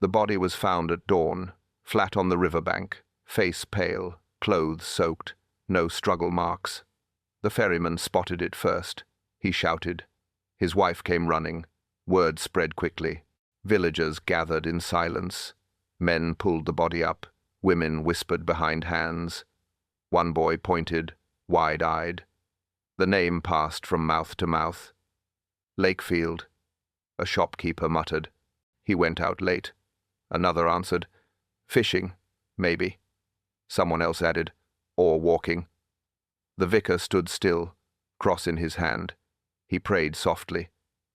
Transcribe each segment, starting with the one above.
The body was found at dawn, flat on the riverbank, face pale, clothes soaked, no struggle marks. The ferryman spotted it first. He shouted. His wife came running. Word spread quickly. Villagers gathered in silence. Men pulled the body up. Women whispered behind hands. One boy pointed, wide-eyed. The name passed from mouth to mouth. Lakefield. A shopkeeper muttered. He went out late. Another answered, fishing, maybe. Someone else added, or walking. The vicar stood still, cross in his hand. He prayed softly.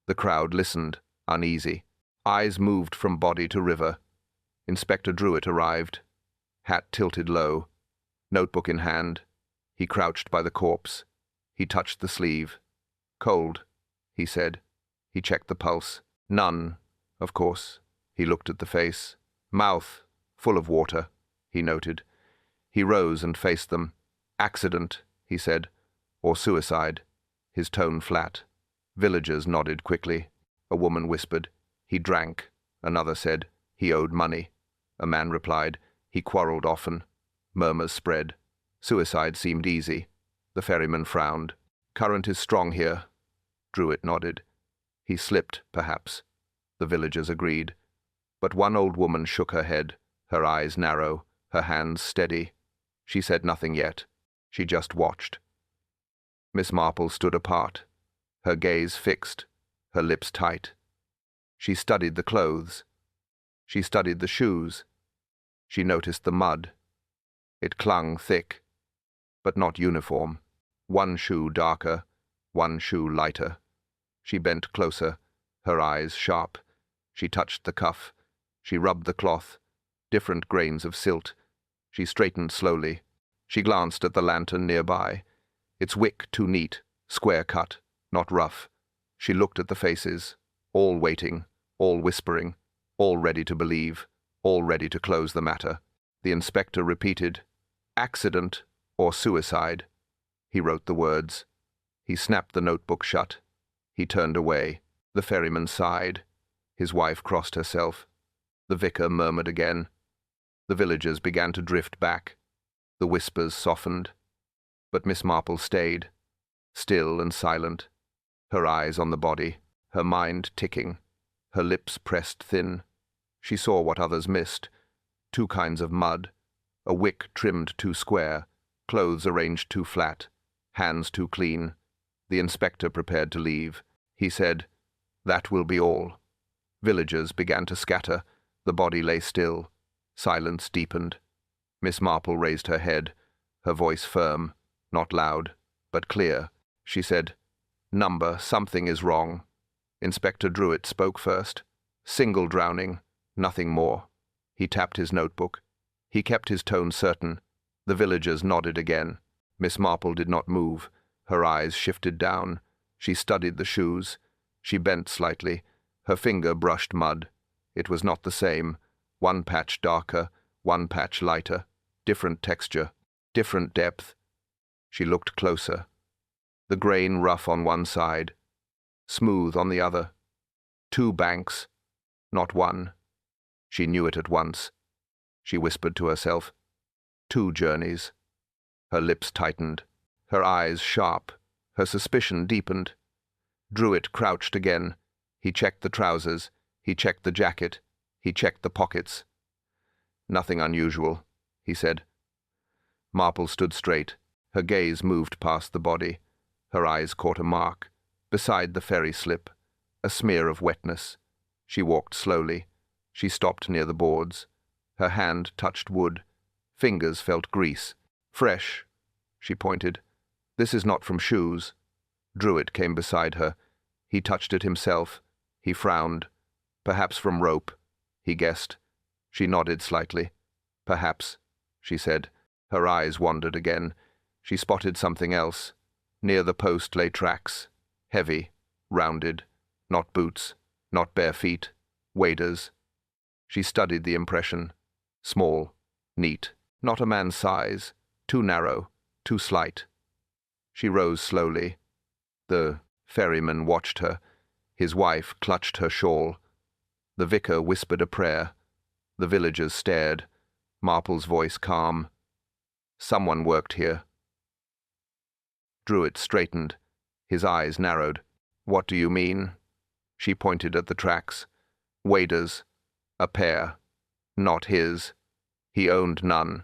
The crowd listened, uneasy. Eyes moved from body to river. Inspector Druitt arrived. Hat tilted low. Notebook in hand. He crouched by the corpse. He touched the sleeve. Cold, he said. He checked the pulse. None, of course. He looked at the face. Mouth, full of water, he noted. He rose and faced them. Accident, he said, or suicide, his tone flat. Villagers nodded quickly. A woman whispered, he drank. Another said, he owed money. A man replied, he quarreled often. Murmurs spread. Suicide seemed easy. The ferryman frowned. Current is strong here. Druitt nodded. He slipped, perhaps. The villagers agreed. But one old woman shook her head, her eyes narrow, her hands steady. She said nothing yet. She just watched. Miss Marple stood apart, her gaze fixed, her lips tight. She studied the clothes. She studied the shoes. She noticed the mud. It clung thick, but not uniform. One shoe darker, one shoe lighter. She bent closer, her eyes sharp. She touched the cuff. She rubbed the cloth. Different grains of silt. She straightened slowly. She glanced at the lantern nearby. Its wick too neat, square cut, not rough. She looked at the faces, all waiting, all whispering, all ready to believe, all ready to close the matter. The inspector repeated, accident or suicide. He wrote the words. He snapped the notebook shut. He turned away. The ferryman sighed. His wife crossed herself. The vicar murmured again. The villagers began to drift back. The whispers softened. But Miss Marple stayed, still and silent, her eyes on the body, her mind ticking, her lips pressed thin. She saw what others missed. Two kinds of mud, a wick trimmed too square, clothes arranged too flat, hands too clean. The inspector prepared to leave. He said, that will be all. Villagers began to scatter. The body lay still. Silence deepened. Miss Marple raised her head, her voice firm, not loud, but clear. She said, number, something is wrong. Inspector Druitt spoke first. Single drowning, nothing more. He tapped his notebook. He kept his tone certain. The villagers nodded again. Miss Marple did not move. Her eyes shifted down. She studied the shoes. She bent slightly. Her finger brushed mud. It was not the same. One patch darker, one patch lighter. Different texture, different depth. She looked closer. The grain rough on one side, smooth on the other. Two banks, not one. She knew it at once. She whispered to herself, two journeys. Her lips tightened, her eyes sharp, her suspicion deepened. Druitt crouched again. He checked the trousers, he checked the jacket, he checked the pockets. Nothing unusual, he said. Marple stood straight. Her gaze moved past the body. Her eyes caught a mark, beside the ferry slip, a smear of wetness. She walked slowly. She stopped near the boards. Her hand touched wood. Fingers felt grease. Fresh, she pointed. This is not from shoes. Druitt came beside her. He touched it himself. He frowned. Perhaps from rope, he guessed. She nodded slightly. Perhaps, she said. Her eyes wandered again. She spotted something else. Near the post lay tracks. Heavy, rounded. Not boots, not bare feet. Waders. She studied the impression. Small, neat. Not a man's size. Too narrow, too slight. She rose slowly. The ferryman watched her. His wife clutched her shawl. The vicar whispered a prayer. The villagers stared, Marple's voice calm. Someone worked here. Druitt straightened. His eyes narrowed. What do you mean? She pointed at the tracks. Waders. A pair. Not his. He owned none.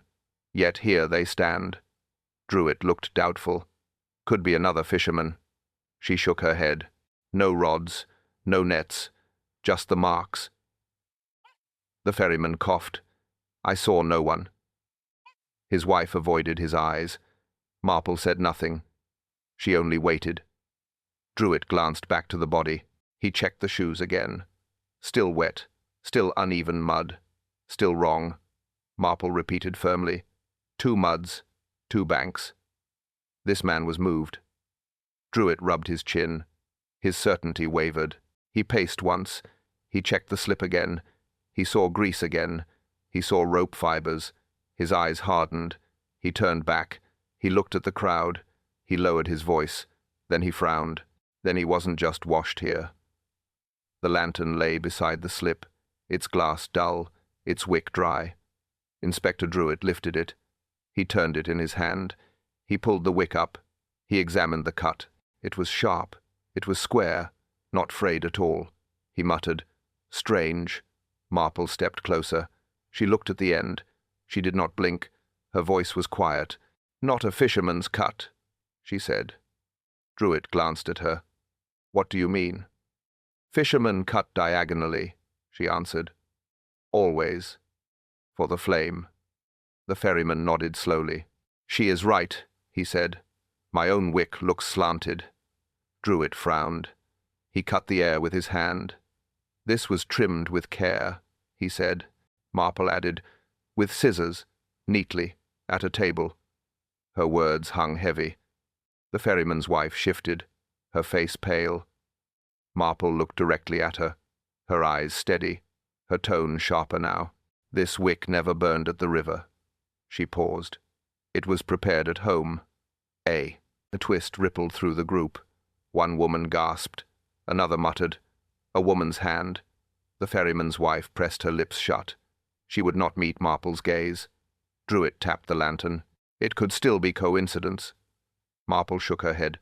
Yet here they stand. Druitt looked doubtful. Could be another fisherman. She shook her head. No rods, no nets, just the marks. The ferryman coughed. I saw no one. His wife avoided his eyes. Marple said nothing. She only waited. Druitt glanced back to the body. He checked the shoes again. Still wet, still uneven mud, still wrong. Marple repeated firmly. 2 muds, 2 banks. This man was moved. Druitt rubbed his chin. His certainty wavered. He paced once. He checked the slip again. He saw grease again. He saw rope fibers. His eyes hardened. He turned back. He looked at the crowd. He lowered his voice. Then he frowned. Then he wasn't just washed here. The lantern lay beside the slip, its glass dull, its wick dry. Inspector Druitt lifted it. He turned it in his hand. He pulled the wick up. He examined the cut. It was sharp. It was square, not frayed at all. He muttered, Strange. Marple stepped closer. She looked at the end. She did not blink. Her voice was quiet. Not a fisherman's cut, she said. Druitt glanced at her. What do you mean? Fishermen cut diagonally, she answered. Always. For the flame. The ferryman nodded slowly. She is right, he said. My own wick looks slanted. Druitt frowned. He cut the air with his hand. This was trimmed with care, he said. Marple added, with scissors, neatly, at a table. Her words hung heavy. The ferryman's wife shifted, her face pale. Marple looked directly at her, her eyes steady, her tone sharper now. This wick never burned at the river. She paused. It was prepared at home. A twist rippled through the group. One woman gasped. Another muttered. A woman's hand. The ferryman's wife pressed her lips shut. She would not meet Marple's gaze. Druitt tapped the lantern. It could still be coincidence. Marple shook her head.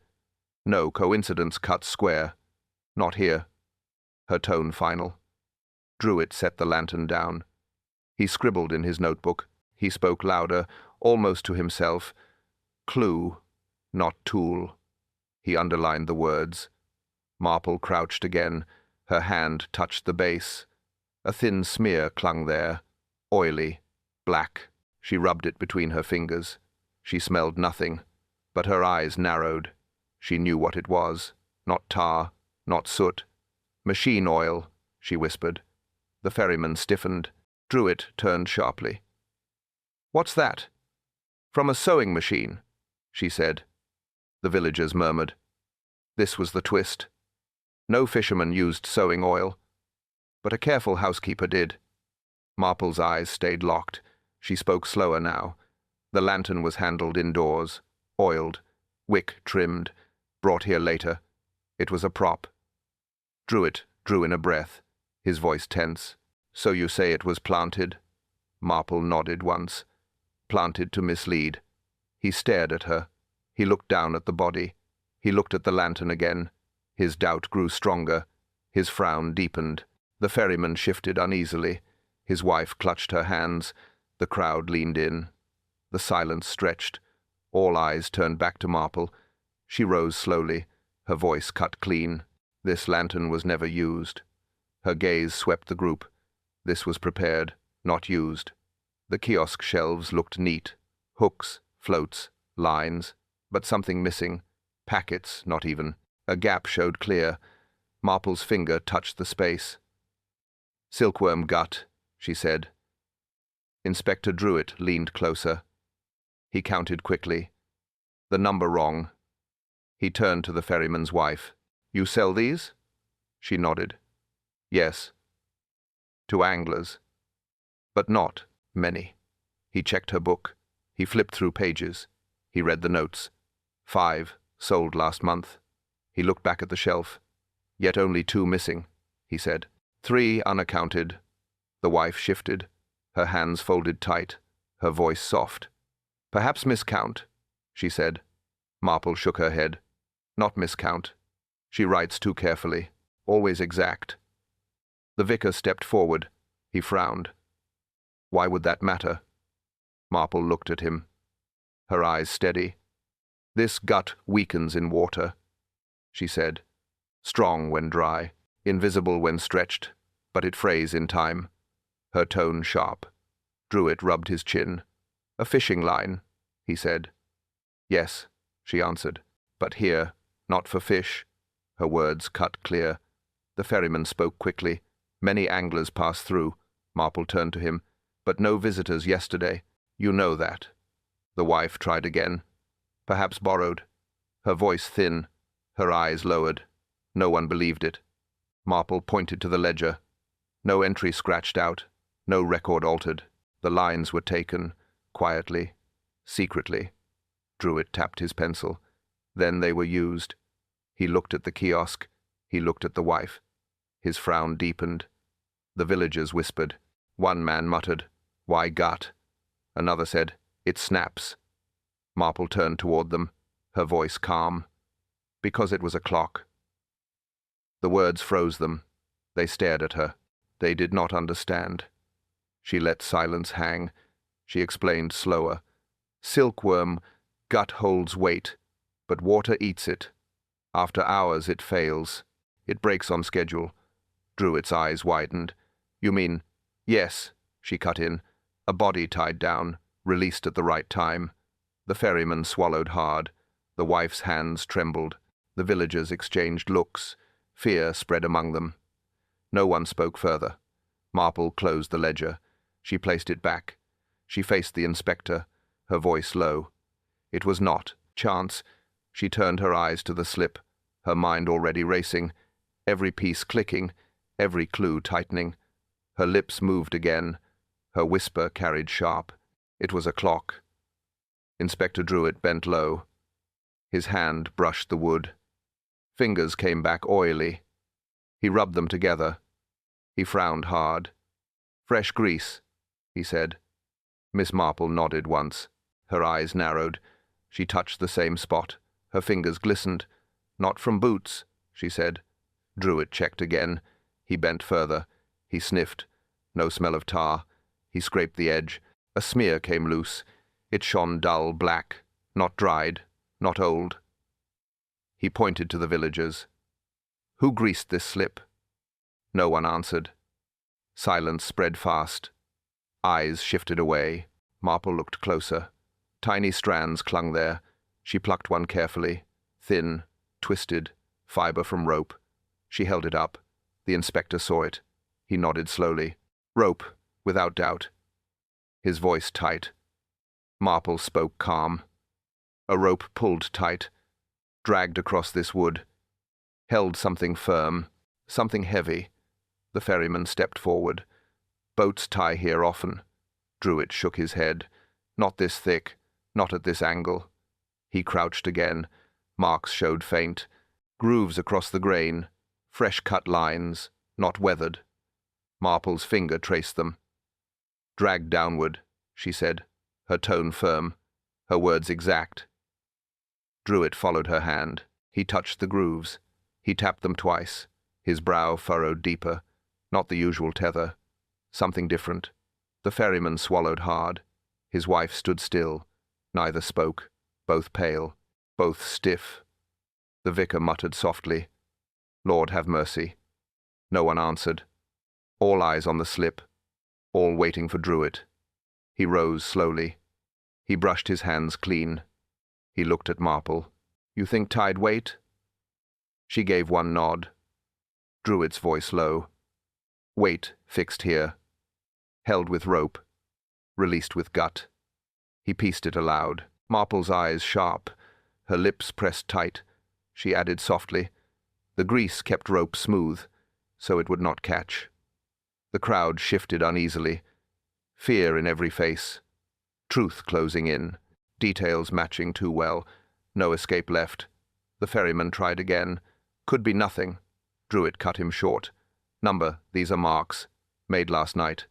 No, coincidence cuts square. Not here. Her tone final. Druitt set the lantern down. He scribbled in his notebook. He spoke louder, almost to himself. Clue, not tool. He underlined the words. Marple crouched again. Her hand touched the base. A thin smear clung there, oily, black. She rubbed it between her fingers. She smelled nothing, but her eyes narrowed. She knew what it was. Not tar, not soot. Machine oil, she whispered. The ferryman stiffened. Druitt turned sharply. What's that? From a sewing machine, she said. The villagers murmured. This was the twist. No fisherman used sewing oil, but a careful housekeeper did. Marple's eyes stayed locked. She spoke slower now. The lantern was handled indoors, oiled, wick trimmed, brought here later. It was a prop. Druitt drew in a breath, his voice tense. So you say it was planted? Marple nodded once. Planted to mislead. He stared at her. He looked down at the body. He looked at the lantern again. His doubt grew stronger. His frown deepened. The ferryman shifted uneasily. His wife clutched her hands. The crowd leaned in. The silence stretched. All eyes turned back to Marple. She rose slowly, her voice cut clean. This lantern was never used. Her gaze swept the group. This was prepared, not used. The kiosk shelves looked neat. Hooks, floats, lines, but something missing. Packets, not even. A gap showed clear. Marple's finger touched the space. Silkworm gut, she said. Inspector Druitt leaned closer. He counted quickly. The number wrong. He turned to the ferryman's wife. You sell these? She nodded. Yes. To anglers. But not many. He checked her book. He flipped through pages. He read the notes. 5 sold last month. He looked back at the shelf. Yet only 2 missing, he said. 3 unaccounted. The wife shifted. her hands folded tight, her voice soft. "Perhaps Miss Count," she said. Marple shook her head. "Not Miss Count. She writes too carefully, always exact." The vicar stepped forward. He frowned. "Why would that matter?" Marple looked at him, her eyes steady. "This gut weakens in water," she said. "Strong when dry, invisible when stretched, but it frays in time." Her tone sharp. Druitt rubbed his chin. "A fishing line," he said. "Yes," she answered, "but here, not for fish." Her words cut clear. The ferryman spoke quickly. "Many anglers pass through." Marple turned to him. "But no visitors yesterday. You know that." The wife tried again. "Perhaps borrowed." Her voice thin, her eyes lowered. No one believed it. Marple pointed to the ledger. No entry scratched out, no record altered. The lines were taken, quietly, secretly. Druitt tapped his pencil. Then they were used. He looked at the kiosk. He looked at the wife. His frown deepened. The villagers whispered. One man muttered, "Why gut?" Another said, "It snaps." Marple turned toward them, her voice calm. "Because it was a clock." The words froze them. They stared at her. They did not understand. She let silence hang. She explained slower. "Silkworm, gut holds weight, but water eats it. After hours it fails. It breaks on schedule." Druitt's eyes widened. "You mean—" "Yes," she cut in. "A body tied down, released at the right time." The ferryman swallowed hard. The wife's hands trembled. The villagers exchanged looks. Fear spread among them. No one spoke further. Marple closed the ledger. She placed it back. She faced the inspector, her voice low. It was not chance. She turned her eyes to the slip, her mind already racing, every piece clicking, every clue tightening. Her lips moved again. Her whisper carried sharp. It was a clock. Inspector Druitt bent low. His hand brushed the wood. Fingers came back oily. He rubbed them together. He frowned hard. "Fresh grease," he said. Miss Marple nodded once. Her eyes narrowed. She touched the same spot. Her fingers glistened. "Not from boots," she said. Druitt checked again. He bent further. He sniffed. No smell of tar. He scraped the edge. A smear came loose. It shone dull black, not dried, not old. He pointed to the villagers. "Who greased this slip?" No one answered. Silence spread fast. Eyes shifted away. Marple looked closer. Tiny strands clung there. She plucked one carefully. Thin, twisted, fiber from rope. She held it up. The inspector saw it. He nodded slowly. "Rope, without doubt." His voice tight. Marple spoke calm. "A rope pulled tight, dragged across this wood, held something firm, something heavy." The ferryman stepped forward. "Boats tie here often." Druitt shook his head. "Not this thick, not at this angle." He crouched again. Marks showed faint. Grooves across the grain, fresh-cut lines, not weathered. Marple's finger traced them. "Dragged downward," she said, her tone firm, her words exact. Druitt followed her hand. He touched the grooves. He tapped them twice. His brow furrowed deeper. Not the usual tether. Something different. The ferryman swallowed hard. His wife stood still. Neither spoke. Both pale. Both stiff. The vicar muttered softly, "Lord have mercy." No one answered. All eyes on the slip. All waiting for Druitt. He rose slowly. He brushed his hands clean. He looked at Marple. "You think tide weight?" She gave one nod. Druitt's voice low. "Weight fixed here. Held with rope. Released with gut." He pieced it aloud. Marple's eyes sharp. Her lips pressed tight. She added softly, "The grease kept rope smooth, so it would not catch." The crowd shifted uneasily. Fear in every face. Truth closing in. Details matching too well. No escape left. The ferryman tried again. "Could be nothing." Druitt cut him short. "Number, these are marks. Made last night."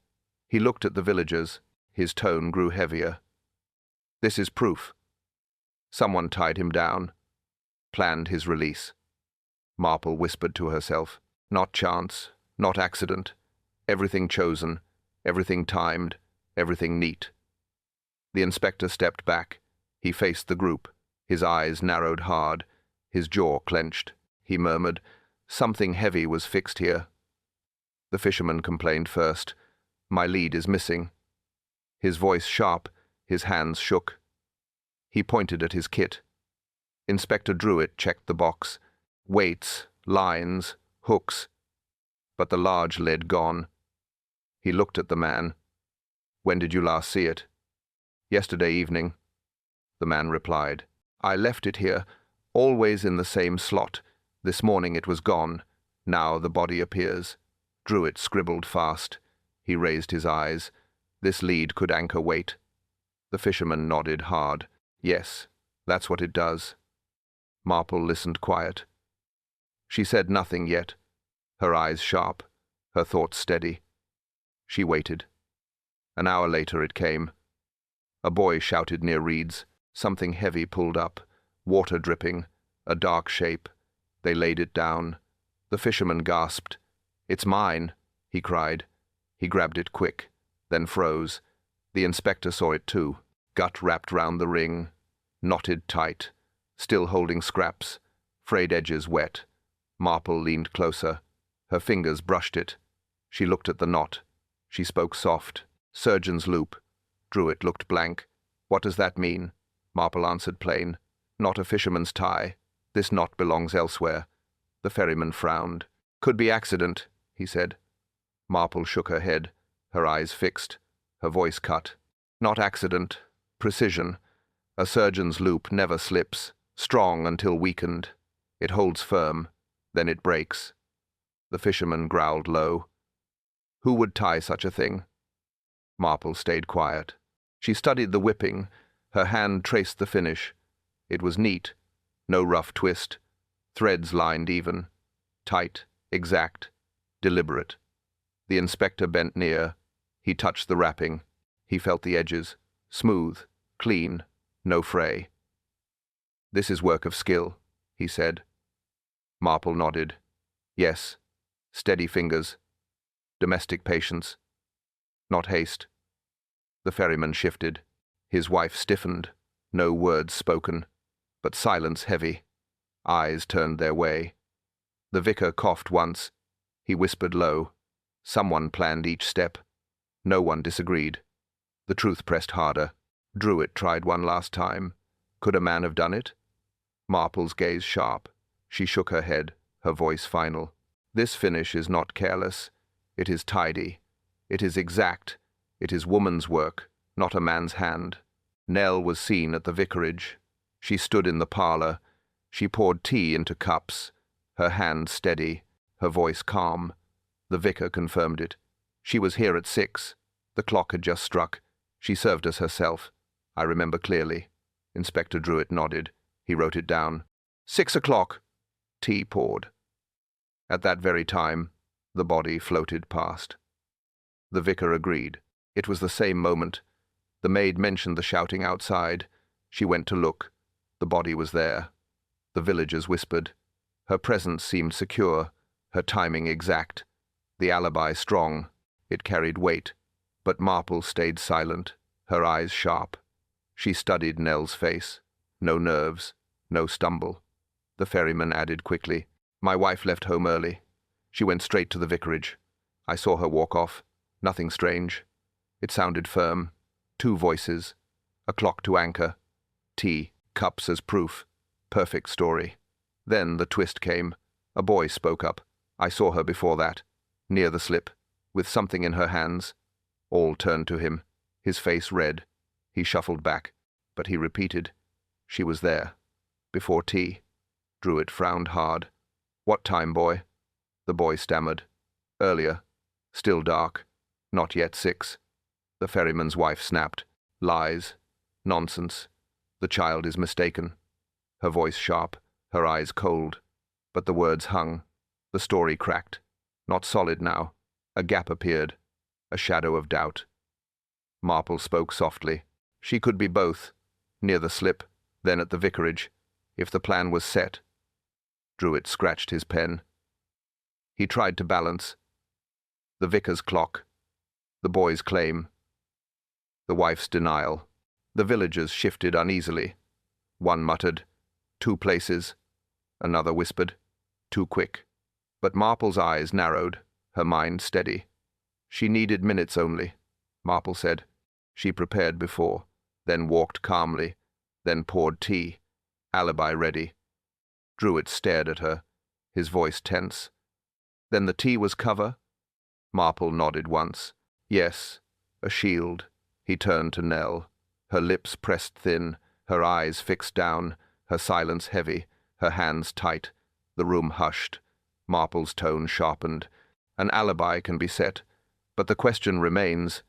He looked at the villagers. His tone grew heavier. This is proof. Someone tied him down, planned his release. Marple whispered to herself. Not chance, not accident. Everything chosen, everything timed, everything neat. The inspector stepped back. He faced the group. His eyes narrowed hard, his jaw clenched. He murmured, "Something heavy was fixed here." The fisherman complained first. "My lead is missing." His voice sharp, his hands shook. He pointed at his kit. Inspector Druitt checked the box. Weights, lines, hooks. But the large lead gone. He looked at the man. "When did you last see it?" "Yesterday evening." The man replied. "I left it here, always in the same slot. This morning it was gone. Now the body appears." Druitt scribbled fast. He raised his eyes. This lead could anchor weight. The fisherman nodded hard. "Yes, that's what it does." Marple listened quiet. She said nothing yet, her eyes sharp, her thoughts steady. She waited. An hour later it came. A boy shouted near reeds. Something heavy pulled up, water dripping, a dark shape. They laid it down. The fisherman gasped. "It's mine," he cried. He grabbed it quick, then froze. The inspector saw it too. Gut wrapped round the ring, knotted tight, still holding scraps, frayed edges wet. Marple leaned closer. Her fingers brushed it. She looked at the knot. She spoke soft. "Surgeon's loop." Druitt looked blank. "What does that mean?" Marple answered plain. "Not a fisherman's tie. This knot belongs elsewhere." The ferryman frowned. "Could be accident," he said. Marple shook her head, her eyes fixed, her voice cut. "Not accident. Precision. A surgeon's loop never slips, strong until weakened. It holds firm, then it breaks." The fisherman growled low. "Who would tie such a thing?" Marple stayed quiet. She studied the whipping. Her hand traced the finish. It was neat, no rough twist. Threads lined even. Tight, exact, deliberate. The inspector bent near. He touched the wrapping. He felt the edges. Smooth, clean, no fray. "This is work of skill," he said. Marple nodded. "Yes. Steady fingers. Domestic patience. Not haste." The ferryman shifted. His wife stiffened. No words spoken, but silence heavy. Eyes turned their way. The vicar coughed once. He whispered low. Someone planned each step. No one disagreed. The truth pressed harder. Druitt tried one last time. Could a man have done it? Marple's gaze sharp. She shook her head, her voice final. "This finish is not careless. It is tidy. It is exact. It is woman's work, not a man's hand." Nell was seen at the vicarage. She stood in the parlour. She poured tea into cups, her hand steady, her voice calm. The vicar confirmed it. "She was here at 6. The clock had just struck. She served us herself. I remember clearly." Inspector Druitt nodded. He wrote it down. 6 o'clock. Tea poured. At that very time, the body floated past. The vicar agreed. It was the same moment. The maid mentioned the shouting outside. She went to look. The body was there. The villagers whispered. Her presence seemed secure, her timing exact, the alibi strong. It carried weight. But Marple stayed silent, her eyes sharp. She studied Nell's face. No nerves, no stumble. The ferryman added quickly, "My wife left home early. She went straight to the vicarage. I saw her walk off. Nothing strange. It sounded firm. 2 voices. A clock to anchor. Tea, cups as proof. Perfect story." Then the twist came. A boy spoke up. "I saw her before that, near the slip, with something in her hands." All turned to him, his face red. He shuffled back, but he repeated, "She was there. Before tea." Druitt frowned hard. "What time, boy?" The boy stammered. "Earlier. Still dark. Not yet 6. The ferryman's wife snapped. "Lies. Nonsense. The child is mistaken." Her voice sharp, her eyes cold. But the words hung. The story cracked. Not solid now. A gap appeared. a shadow of doubt. Marple spoke softly. She could be both, near the slip, then at the vicarage, if the plan was set. Druitt scratched his pen. He tried to balance. The vicar's clock, the boy's claim, the wife's denial. The villagers shifted uneasily. One muttered, 2 places. Another whispered, 'Too quick.' But Marple's eyes narrowed, her mind steady. She needed minutes only, Marple said. She prepared before, then walked calmly, then poured tea, alibi ready. Druitt stared at her, his voice tense. Then the tea was cover? Marple nodded once. Yes, a shield. He turned to Nell, her lips pressed thin, her eyes fixed down, her silence heavy, her hands tight. The room hushed. Marple's tone sharpened. An alibi can be set, but the question remains,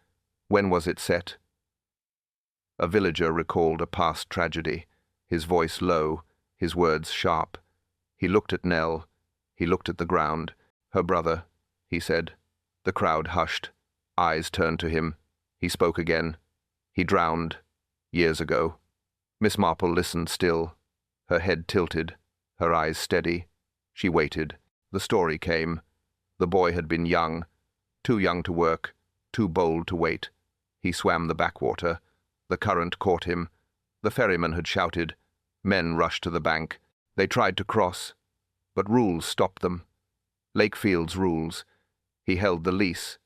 when was it set? A villager recalled a past tragedy, his voice low, his words sharp. He looked at Nell. He looked at the ground. Her brother, he said. The crowd hushed. Eyes turned to him. He spoke again. He drowned, years ago. Miss Marple listened still, her head tilted, her eyes steady. She waited. The story came. The boy had been young, too young to work, too bold to wait. He swam the backwater. The current caught him. The ferryman had shouted. Men rushed to the bank. They tried to cross, but rules stopped them. Lakefield's rules. He held the lease.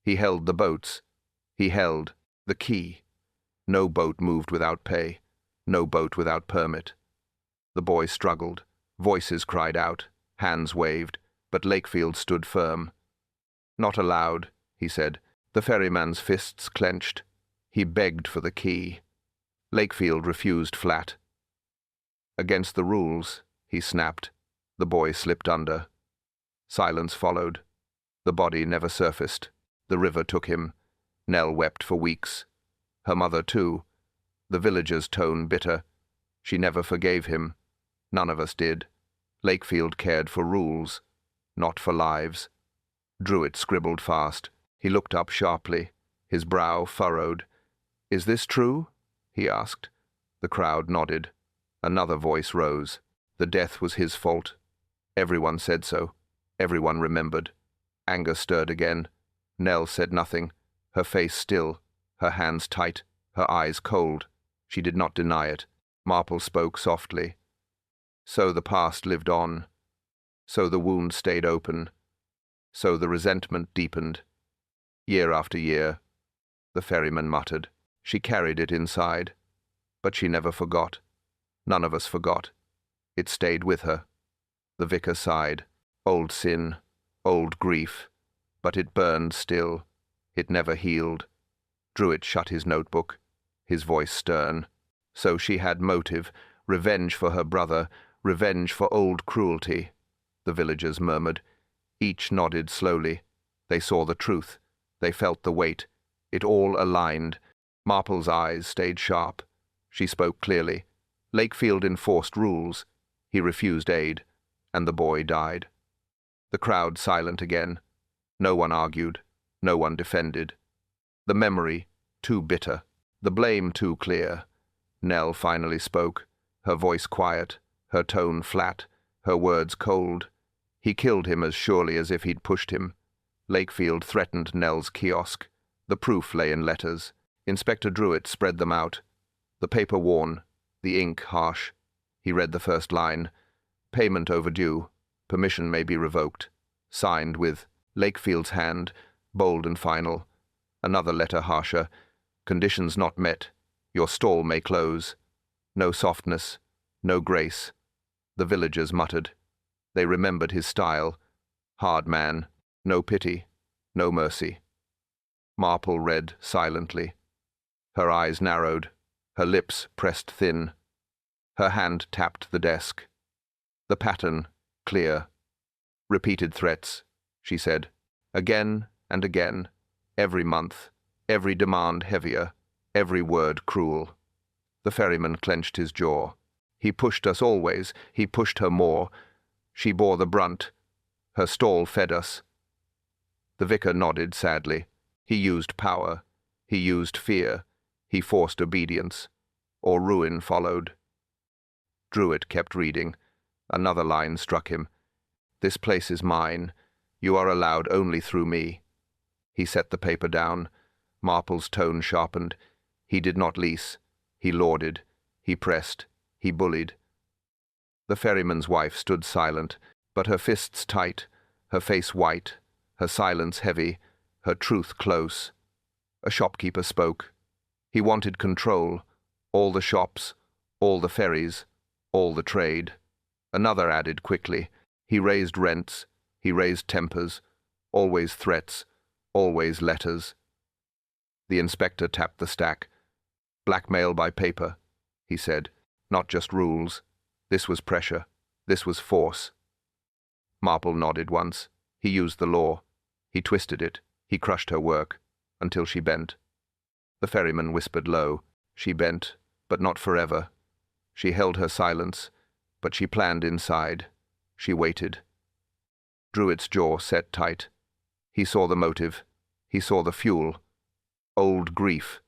He held the boats. He held the key. No boat moved without pay. No boat without permit. The boy struggled. Voices cried out. Hands waved. But Lakefield stood firm. Not allowed, he said. The ferryman's fists clenched. He begged for the key. Lakefield refused flat. Against the rules, he snapped. The boy slipped under. Silence followed. The body never surfaced. The river took him. Nell wept for weeks. Her mother, too. The villager's tone bitter. She never forgave him. None of us did. Lakefield cared for rules, not for lives. Druitt scribbled fast. He looked up sharply, his brow furrowed. Is this true? He asked. The crowd nodded. Another voice rose. The death was his fault. Everyone said so. Everyone remembered. Anger stirred again. Nell said nothing, her face still, her hands tight, her eyes cold. She did not deny it. Marple spoke softly. So the past lived on. So the wound stayed open. So the resentment deepened. Year after year, the ferryman muttered. She carried it inside. But she never forgot. None of us forgot. It stayed with her. The vicar sighed. Old sin, old grief. But it burned still. It never healed. Druitt shut his notebook, his voice stern. So she had motive, revenge for her brother, revenge for old cruelty, the villagers murmured. Each nodded slowly. They saw the truth. They felt the weight. It all aligned. Marple's eyes stayed sharp. She spoke clearly. Lakefield enforced rules. He refused aid, and the boy died. The crowd silent again. No one argued. No one defended. The memory, too bitter. The blame too clear. Nell finally spoke, her voice quiet, her tone flat, her words cold. He killed him as surely as if he'd pushed him. Lakefield threatened Nell's kiosk. The proof lay in letters. Inspector Druitt spread them out. The paper worn, the ink harsh. He read the first line. Payment overdue. Permission may be revoked. Signed with Lakefield's hand, bold and final. Another letter harsher. Conditions not met. Your stall may close. No softness, no grace. The villagers muttered. They remembered his style. Hard man. No pity. No mercy. Marple read silently. Her eyes narrowed. Her lips pressed thin. Her hand tapped the desk. The pattern, clear. Repeated threats, she said. Again and again. Every month. Every demand heavier. Every word cruel. The ferryman clenched his jaw. He pushed us always. He pushed her more. She bore the brunt. Her stall fed us. The vicar nodded sadly. He used power. He used fear. He forced obedience. Or ruin followed. Druitt kept reading. Another line struck him. "This place is mine. You are allowed only through me." He set the paper down. Marple's tone sharpened. He did not lease. He lauded. He pressed. He bullied. The ferryman's wife stood silent, but her fists tight, her face white, her silence heavy, her truth close. A shopkeeper spoke. He wanted control. All the shops, all the ferries, all the trade. Another added quickly. He raised rents. He raised tempers. Always threats. Always letters. The inspector tapped the stack. "Blackmail by paper," he said. "Not just rules. This was pressure. This was force." Marple nodded once. He used the law. He twisted it. He crushed her work, until she bent. The ferryman whispered low. She bent, but not forever. She held her silence, but she planned inside. She waited. Druitt's jaw set tight. He saw the motive. He saw the fuel. Old grief.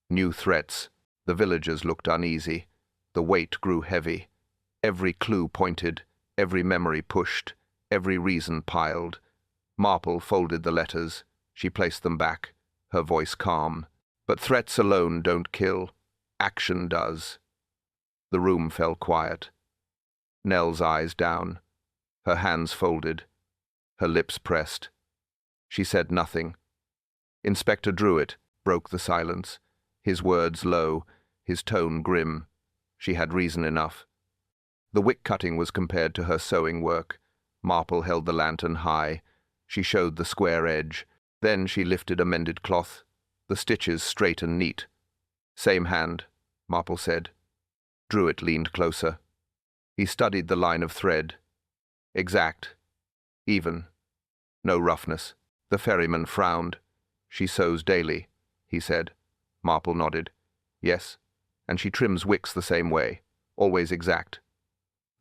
New threats. The villagers looked uneasy. The weight grew heavy. Every clue pointed. Every memory pushed. Every reason piled. Marple folded the letters. She placed them back, her voice calm. "But threats alone don't kill. Action does." The room fell quiet. Nell's eyes down. Her hands folded. Her lips pressed. She said nothing. Inspector Druitt broke the silence, his words low, his tone grim. She had reason enough. The wick cutting was compared to her sewing work. Marple held the lantern high. She showed the square edge. Then she lifted a mended cloth, the stitches straight and neat. "Same hand," Marple said. Druitt leaned closer. He studied the line of thread. Exact. Even. No roughness. The ferryman frowned. "She sews daily," he said. Marple nodded. "Yes, and she trims wicks the same way, always exact."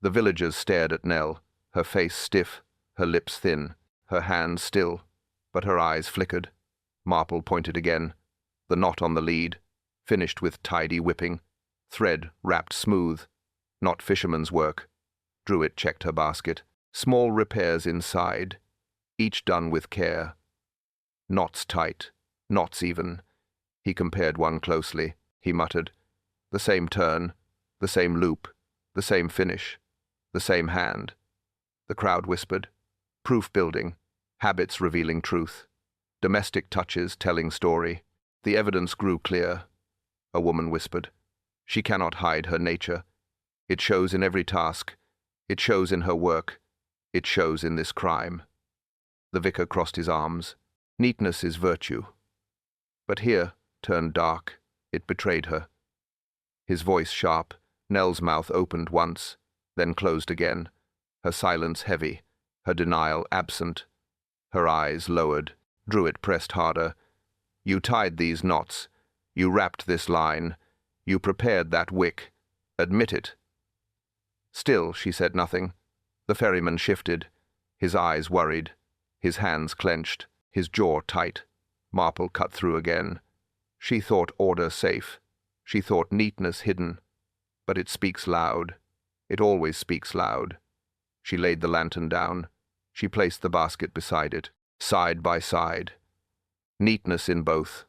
The villagers stared at Nell, her face stiff, her lips thin, her hands still, but her eyes flickered. Marple pointed again. The knot on the lead, finished with tidy whipping, thread wrapped smooth, not fisherman's work. Druitt checked her basket. Small repairs inside, each done with care. Knots tight, knots even. He compared one closely. He muttered. The same turn, the same loop, the same finish, the same hand. The crowd whispered. Proof building, habits revealing truth, domestic touches telling story. The evidence grew clear. A woman whispered. She cannot hide her nature. It shows in every task. It shows in her work. It shows in this crime. The vicar crossed his arms. Neatness is virtue. But here, turned dark, it betrayed her. His voice sharp. Nell's mouth opened once, then closed again, her silence heavy, her denial absent. Her eyes lowered. Druitt pressed harder. "You tied these knots. You wrapped this line. You prepared that wick. Admit it." Still, she said nothing. The ferryman shifted, his eyes worried, his hands clenched, his jaw tight. Marple cut through again. She thought order safe. She thought neatness hidden. But it speaks loud. It always speaks loud. She laid the lantern down. She placed the basket beside it, side by side. Neatness in both.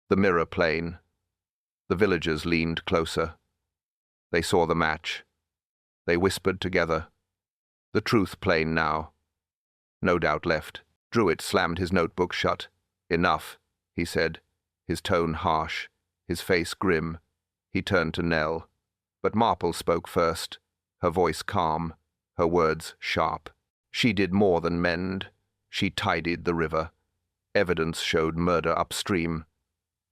The mirror plain. The villagers leaned closer. They saw the match. They whispered together. The truth plain now. No doubt left. Druitt slammed his notebook shut. "Enough," he said, his tone harsh, his face grim. He turned to Nell. But Marple spoke first, her voice calm, her words sharp. She did more than mend. She tidied the river. Evidence showed murder upstream.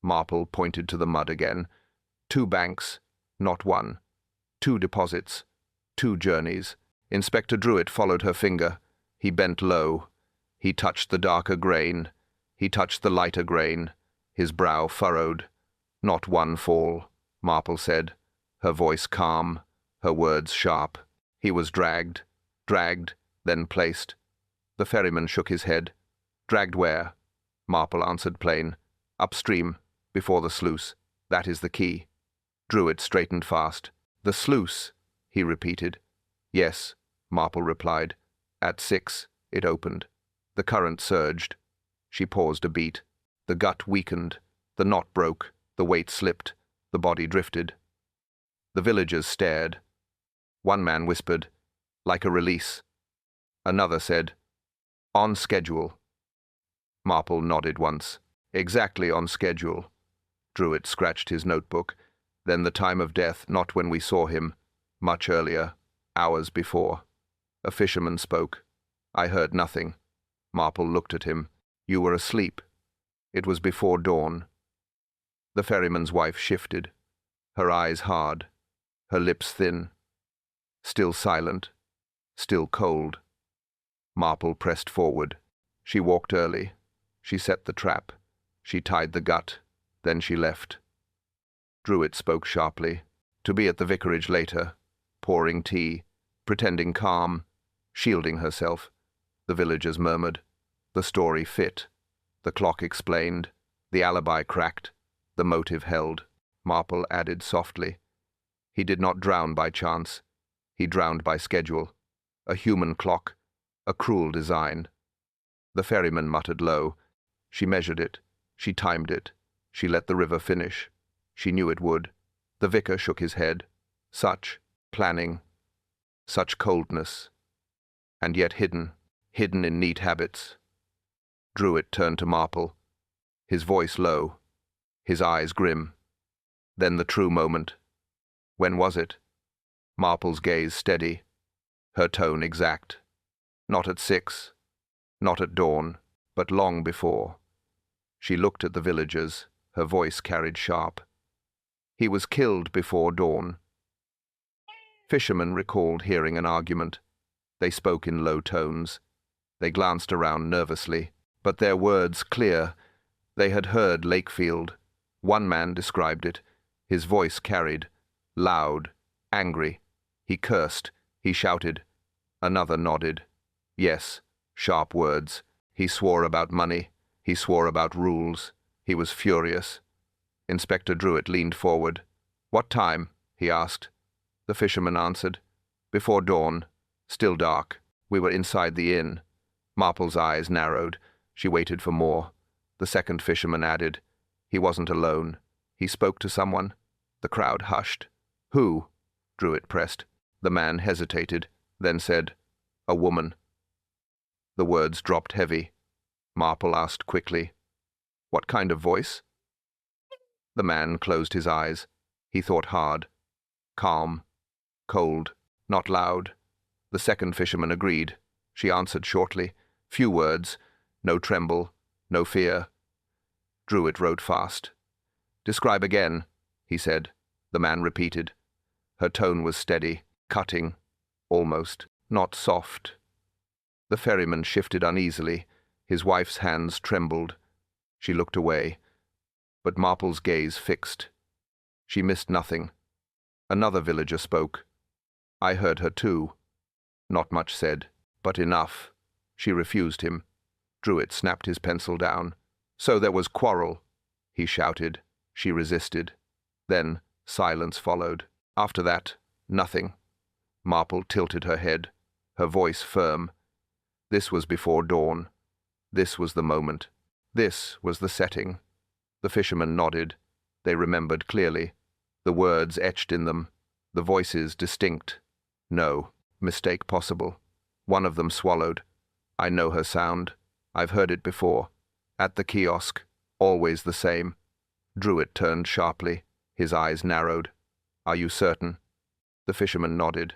Marple pointed to the mud again. 2 banks, not one. 2 deposits. 2 journeys. Inspector Druitt followed her finger. He bent low. He touched the darker grain. He touched the lighter grain. His brow furrowed. "Not one fall," Marple said, her voice calm, her words sharp. He was dragged, then placed. The ferryman shook his head. "Dragged where?" Marple answered plain. Upstream, before the sluice. That is the key. Druid straightened fast. The sluice, he repeated. Yes, Marple replied. At 6, it opened. The current surged. She paused a beat. The gut weakened. The knot broke. The weight slipped. The body drifted. The villagers stared. One man whispered, like a release. Another said, on schedule. Marple nodded once. Exactly on schedule. Druid scratched his notebook. Then the time of death, not when we saw him. Much earlier, hours before. A fisherman spoke. I heard nothing. Marple looked at him. You were asleep. It was before dawn. The ferryman's wife shifted. Her eyes hard. Her lips thin. Still silent. Still cold. Marple pressed forward. She walked early. She set the trap. She tied the gut. Then she left. Druid spoke sharply. To be at the vicarage later. Pouring tea. Pretending calm. Shielding herself. The villagers murmured. The story fit. The clock explained. The alibi cracked. The motive held. Marple added softly. He did not drown by chance. He drowned by schedule. A human clock. A cruel design. The ferryman muttered low. She measured it. She timed it. She let the river finish. She knew it would. The vicar shook his head. Such planning. Such coldness. And yet hidden in neat habits. Druid turned to Marple. His voice low. His eyes grim. Then the true moment. When was it? Marple's gaze steady. Her tone exact. Not at 6. Not at dawn. But long before. She looked at the villagers. Her voice carried sharp. He was killed before dawn. Fishermen recalled hearing an argument. They spoke in low tones. They glanced around nervously, but their words clear. They had heard Lakefield. One man described it. His voice carried. Loud. Angry. He cursed. He shouted. Another nodded. Yes. Sharp words. He swore about money. He swore about rules. He was furious. Inspector Druid leaned forward. What time? He asked. The fisherman answered. Before dawn. Still dark. We were inside the inn. Marple's eyes narrowed. She waited for more. The second fisherman added. He wasn't alone. He spoke to someone. The crowd hushed. Who? Druid pressed. The man hesitated, then said, A woman. The words dropped heavy. Marple asked quickly, What kind of voice? The man closed his eyes. He thought hard. Calm. Cold. Not loud. The second fisherman agreed. She answered shortly. Few words. No tremble. No fear. Druid wrote fast. Describe again, he said. The man repeated. Her tone was steady, cutting, almost, not soft. The ferryman shifted uneasily. His wife's hands trembled. She looked away. But Marple's gaze fixed. She missed nothing. Another villager spoke. I heard her too. Not much said, but enough. She refused him. Druid snapped his pencil down. So there was quarrel, he shouted. She resisted. Then silence followed. After that, nothing. Marple tilted her head, her voice firm. This was before dawn. This was the moment. This was the setting. The fishermen nodded. They remembered clearly. The words etched in them. The voices distinct. No, mistake possible. One of them swallowed. I know her sound. I've heard it before. At the kiosk. Always the same. Druid turned sharply. His eyes narrowed. Are you certain? The fisherman nodded.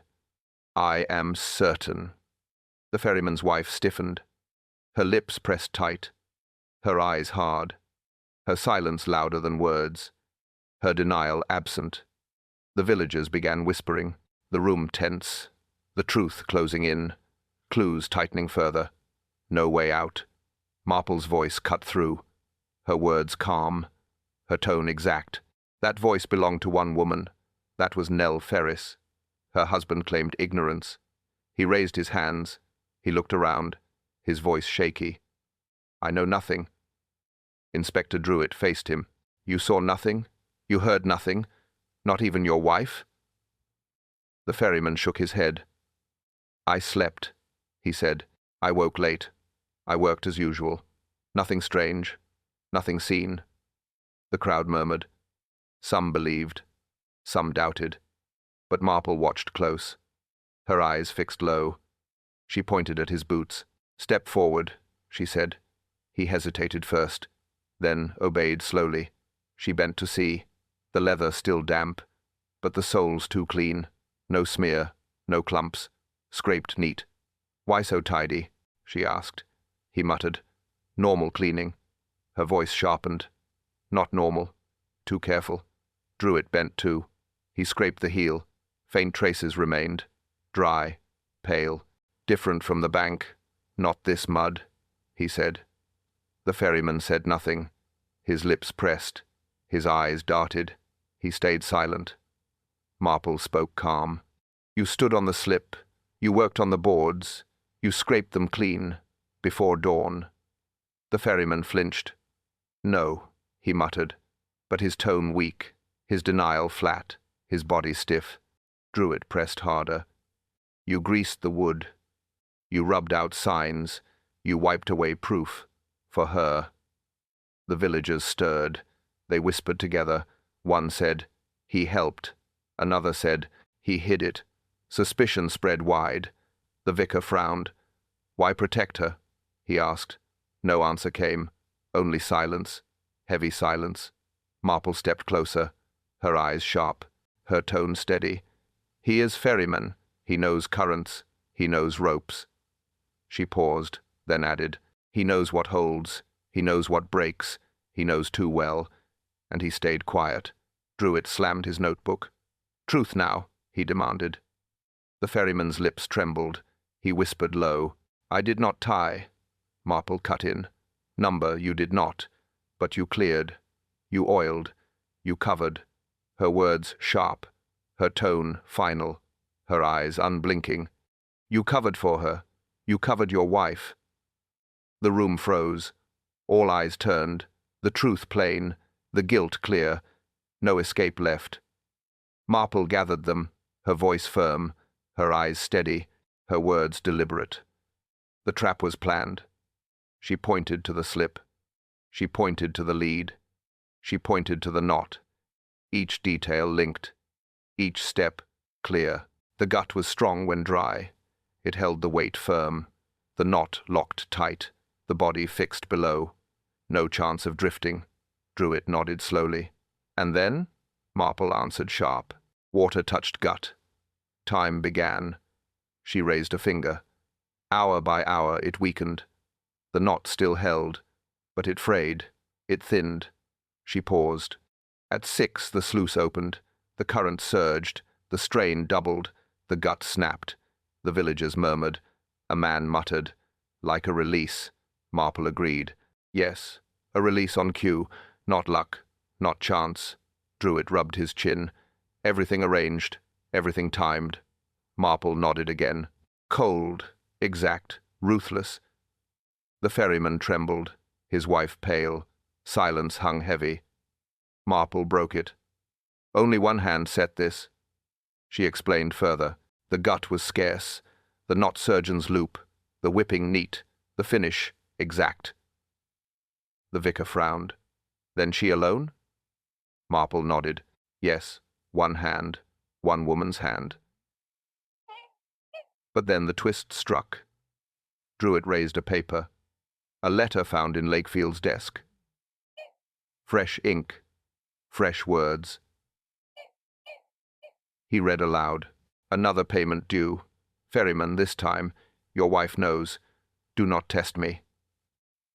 I am certain. The ferryman's wife stiffened. Her lips pressed tight. Her eyes hard. Her silence louder than words. Her denial absent. The villagers began whispering. The room tense. The truth closing in. Clues tightening further. No way out. Marple's voice cut through. Her words calm. Her tone exact. That voice belonged to one woman. That was Nell Ferris. Her husband claimed ignorance. He raised his hands. He looked around. His voice shaky. I know nothing. Inspector Druitt faced him. You saw nothing? You heard nothing? Not even your wife? The ferryman shook his head. I slept, he said. I woke late. I worked as usual. Nothing strange. Nothing seen. The crowd murmured. Some believed. Some doubted. But Marple watched close. Her eyes fixed low. She pointed at his boots. Step forward, she said. He hesitated first, then obeyed slowly. She bent to see. The leather still damp, but the soles too clean. No smear, no clumps. Scraped neat. Why so tidy? She asked. He muttered. Normal cleaning. Her voice sharpened. Not normal. Too careful. Druitt bent too. He scraped the heel. Faint traces remained. Dry. Pale. Different from the bank. Not this mud, he said. The ferryman said nothing. His lips pressed. His eyes darted. He stayed silent. Marple spoke calm. You stood on the slip. You worked on the boards. You scraped them clean. Before dawn. The ferryman flinched. No, he muttered, but his tone weak, his denial flat, his body stiff. Druitt pressed harder. You greased the wood. You rubbed out signs. You wiped away proof. For her. The villagers stirred. They whispered together. One said, he helped. Another said, he hid it. Suspicion spread wide. The vicar frowned. Why protect her? He asked. No answer came. Only silence. Heavy silence. Marple stepped closer. Her eyes sharp. Her tone steady. He is ferryman. He knows currents. He knows ropes. She paused, then added, he knows what holds. He knows what breaks. He knows too well. And he stayed quiet. Druitt slammed his notebook. Truth now, he demanded. The ferryman's lips trembled. He whispered low. I did not tie. Marple cut in. Number you did not. But you cleared. You oiled. You covered. Her words sharp. Her tone final. Her eyes unblinking. You covered for her. You covered your wife. The room froze. All eyes turned. The truth plain. The guilt clear. No escape left. Marple gathered them, her voice firm, her eyes steady, her words deliberate. The trap was planned. She pointed to the slip. She pointed to the lead. She pointed to the knot. Each detail linked. Each step clear. The gut was strong when dry. It held the weight firm. The knot locked tight. The body fixed below. No chance of drifting. Druitt nodded slowly. And then? Marple answered sharp. Water touched gut. Time began. She raised a finger. Hour by hour it weakened. The knot still held, but it frayed. It thinned. She paused. At 6 the sluice opened. The current surged. The strain doubled. The gut snapped. The villagers murmured. A man muttered. Like a release. Marple agreed. Yes, a release on cue. Not luck. Not chance. Druitt rubbed his chin. Everything arranged. Everything timed. Marple nodded again. Cold. Exact. Ruthless. The ferryman trembled. His wife pale. Silence hung heavy. Marple broke it. Only one hand set this. She explained further. The gut was scarce. The knot surgeon's loop. The whipping neat. The finish exact. The vicar frowned. Then she alone? Marple nodded. Yes, one hand. One woman's hand. But then the twist struck. Druitt raised a paper. A letter found in Lakefield's desk. Fresh ink. Fresh words. He read aloud. Another payment due. Ferryman, this time. Your wife knows. Do not test me.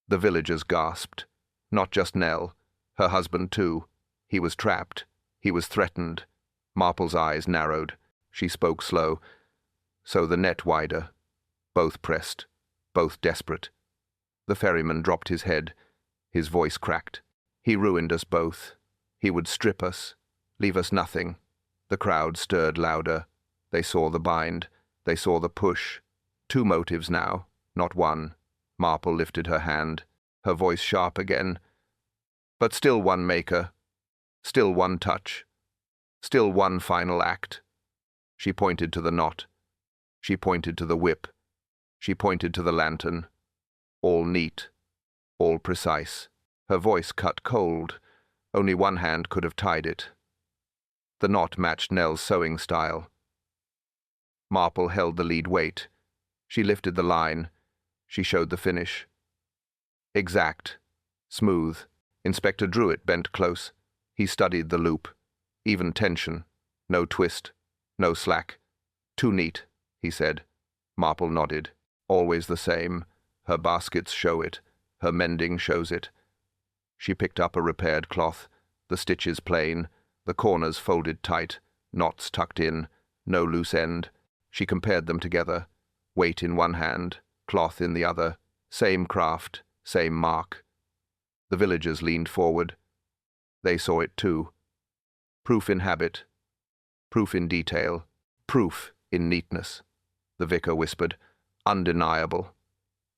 The villagers gasped. Not just Nell. Her husband, too. He was trapped. He was threatened. Marple's eyes narrowed. She spoke slow. So the net wider. Both pressed. Both desperate. The ferryman dropped his head. His voice cracked. He ruined us both. He would strip us. Leave us nothing. The crowd stirred louder. They saw the bind. They saw the push. 2 motives now, not one. Marple lifted her hand. Her voice sharp again. But still one maker, still one touch, still one final act. She pointed to the knot. She pointed to the whip. She pointed to the lantern. All neat, all precise. Her voice cut cold. Only one hand could have tied it. The knot matched Nell's sewing style. Marple held the lead weight. She lifted the line. She showed the finish. Exact, smooth. Inspector Druitt bent close. He studied the loop. Even tension. No twist. No slack. Too neat, he said. Marple nodded. Always the same. Her baskets show it. Her mending shows it. She picked up a repaired cloth. The stitches plain. The corners folded tight. Knots tucked in. No loose end. She compared them together. Weight in one hand. Cloth in the other. Same craft. Same mark. The villagers leaned forward. They saw it too. Proof in habit. Proof in detail. Proof in neatness. The vicar whispered. Undeniable.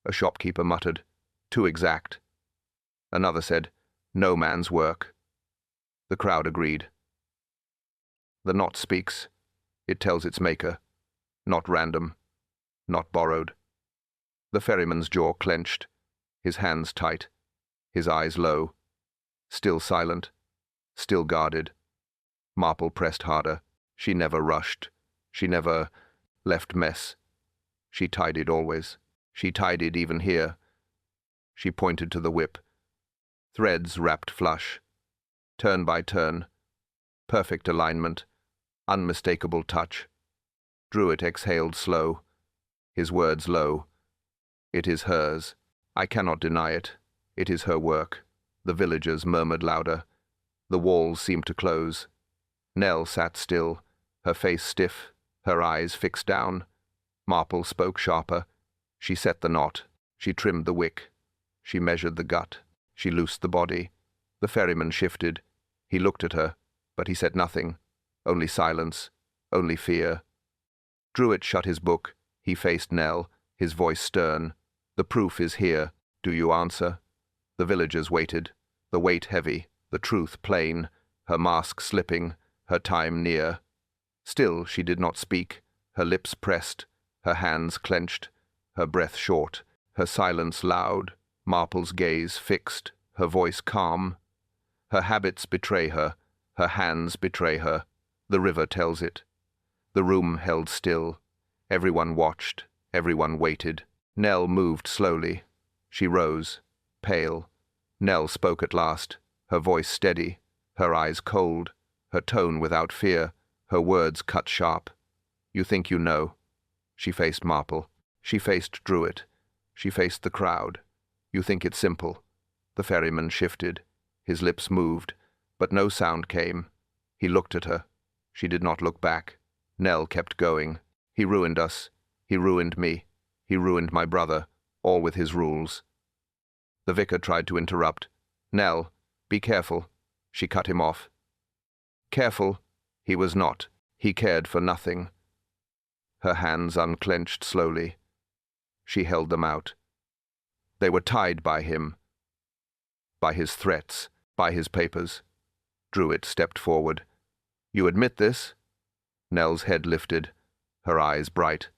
A shopkeeper muttered. Too exact. Another said, no man's work. The crowd agreed. The knot speaks. It tells its maker. Not random. Not borrowed. The ferryman's jaw clenched. His hands tight. His eyes low. Still silent. Still guarded. Marple pressed harder. She never rushed. She never left mess. She tidied always. She tidied even here. She pointed to the whip. Threads wrapped flush. Turn by turn. Perfect alignment. Unmistakable touch. Druitt exhaled slow. His words low. It is hers. I cannot deny it. It is her work. The villagers murmured louder. The walls seemed to close. Nell sat still, her face stiff, her eyes fixed down. Marple spoke sharper. She set the knot. She trimmed the wick. She measured the gut. She loosed the body. The ferryman shifted. He looked at her, but he said nothing. Only silence. Only fear. Druitt shut his book. He faced Nell, his voice stern. The proof is here. Do you answer? The villagers waited. The weight heavy. The truth plain. Her mask slipping. Her time near. Still she did not speak. Her lips pressed. Her hands clenched. Her breath short. Her silence loud. Marple's gaze fixed. Her voice calm. Her habits betray her. Her hands betray her. The river tells it. The room held still. Everyone watched. Everyone waited. Nell moved slowly. She rose, pale. Nell spoke at last, her voice steady, her eyes cold, her tone without fear, her words cut sharp. You think you know. She faced Marple. She faced Druitt. She faced the crowd. You think it's simple. The ferryman shifted. His lips moved, but no sound came. He looked at her. She did not look back. Nell kept going. He ruined us. He ruined me. He ruined my brother, all with his rules. The vicar tried to interrupt. Nell, be careful. She cut him off. Careful? He was not. He cared for nothing. Her hands unclenched slowly. She held them out. They were tied by him. By his threats. By his papers. Druitt stepped forward. You admit this? Nell's head lifted, her eyes bright.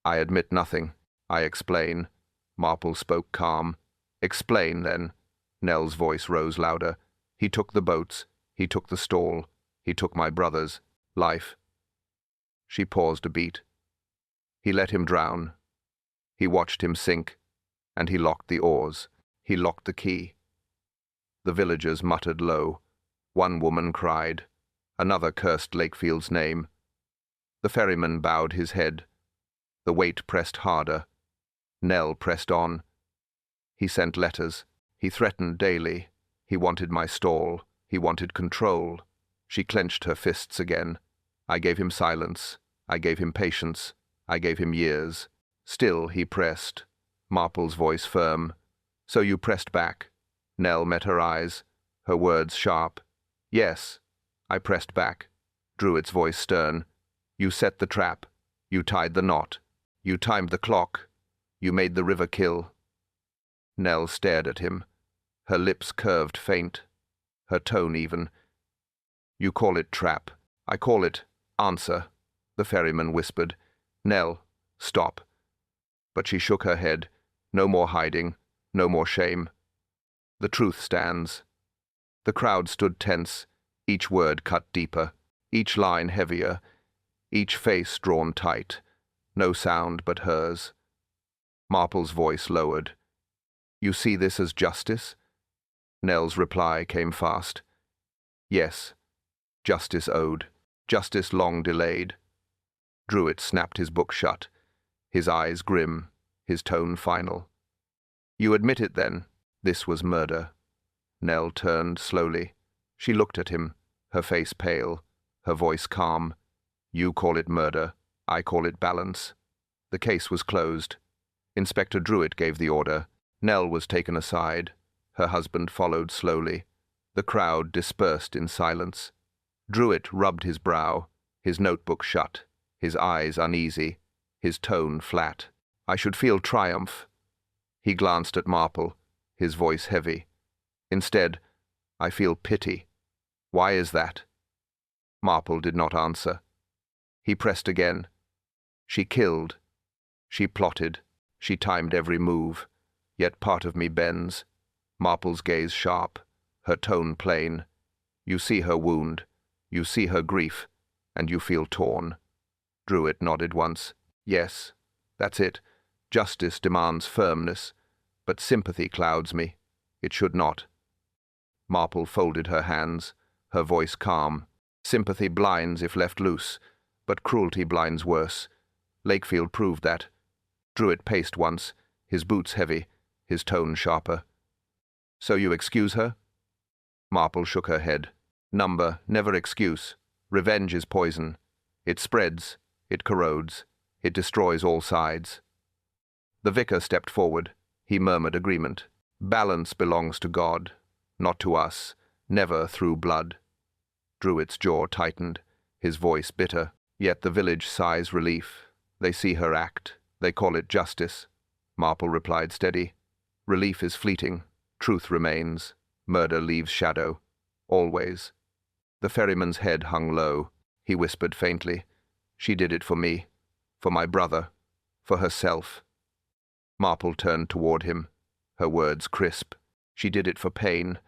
I admit nothing. I explain. Marple spoke calm. Explain, then. Nell's voice rose louder. He took the boats. He took the stall. He took my brother's life. She paused a beat. He let him drown. He watched him sink, and he locked the oars. He locked the key. The villagers muttered low. One woman cried. Another cursed Lakefield's name. The ferryman bowed his head. The weight pressed harder. Nell pressed on. He sent letters. He threatened daily. He wanted my stall. He wanted control. She clenched her fists again. I gave him silence. I gave him patience. I gave him years. Still he pressed. Marple's voice firm. So you pressed back. Nell met her eyes. Her words sharp. Yes, I pressed back. Druitt's voice stern. You set the trap. You tied the knot. You timed the clock. You made the river kill. Nell stared at him. Her lips curved faint, her tone even. "You call it trap. I call it answer," the ferryman whispered. "Nell, stop." But she shook her head. No more hiding, no more shame. The truth stands. The crowd stood tense, each word cut deeper, each line heavier, each face drawn tight. No sound but hers. Marple's voice lowered. "You see this as justice?" Nell's reply came fast. "Yes. Justice owed. Justice long delayed." Druitt snapped his book shut, his eyes grim, his tone final. "You admit it, then? This was murder." Nell turned slowly. She looked at him, her face pale, her voice calm. "You call it murder. I call it balance." The case was closed. Inspector Druitt gave the order. Nell was taken aside. Her husband followed slowly. The crowd dispersed in silence. Druitt rubbed his brow, his notebook shut, his eyes uneasy, his tone flat. "I should feel triumph." He glanced at Marple, his voice heavy. "Instead, I feel pity. Why is that?" Marple did not answer. He pressed again. "She killed. She plotted. She timed every move. Yet part of me bends." Marple's gaze sharp, her tone plain. "You see her wound. You see her grief, and you feel torn." Druitt nodded once. "Yes, that's it. Justice demands firmness, but sympathy clouds me. It should not." Marple folded her hands, her voice calm. "Sympathy blinds if left loose, but cruelty blinds worse. Lakefield proved that." Druitt paced once, his boots heavy, his tone sharper. "So you excuse her?" Marple shook her head. "Number, never excuse. Revenge is poison. It spreads, it corrodes, it destroys all sides." The vicar stepped forward. He murmured agreement. "Balance belongs to God, not to us, never through blood." Druitt's jaw tightened, his voice bitter. Yet the village sighs relief. They see her act. They call it justice. Marple replied steady. "Relief is fleeting. Truth remains. Murder leaves shadow. Always." The ferryman's head hung low. He whispered faintly. "She did it for me. For my brother. For herself." Marple turned toward him, her words crisp. "She did it for pain.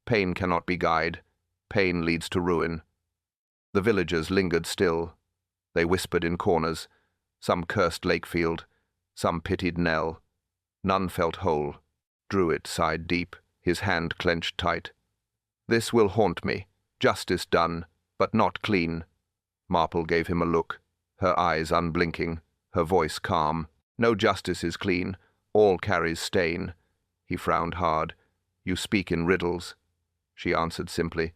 Pain cannot be guide. Pain leads to ruin." The villagers lingered still. They whispered in corners. Some cursed Lakefield. Some pitied Nell. None felt whole. Druitt sighed deep, his hand clenched tight. "This will haunt me. Justice done, but not clean." Marple gave him a look, her eyes unblinking, her voice calm. "No justice is clean. All carries stain." He frowned hard. "You speak in riddles." She answered simply.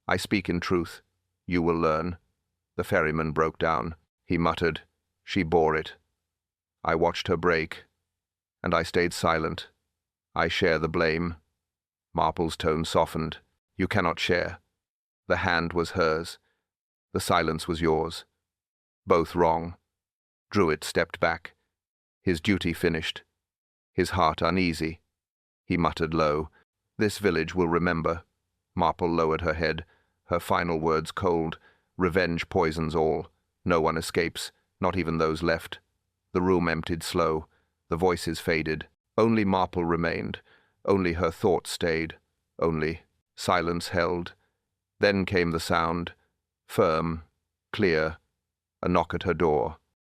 "I speak in truth. You will learn." The ferryman broke down. He muttered. "She bore it." I watched her break, and I stayed silent. "I share the blame." Marple's tone softened. "You cannot share. The hand was hers. The silence was yours. Both wrong." Druitt stepped back, his duty finished, his heart uneasy. He muttered low, "This village will remember." Marple lowered her head, her final words cold. "Revenge poisons all. No one escapes, not even those left." The room emptied slow. The voices faded. Only Marple remained. Only her thoughts stayed. Only silence held. Then came the sound, firm, clear, a knock at her door.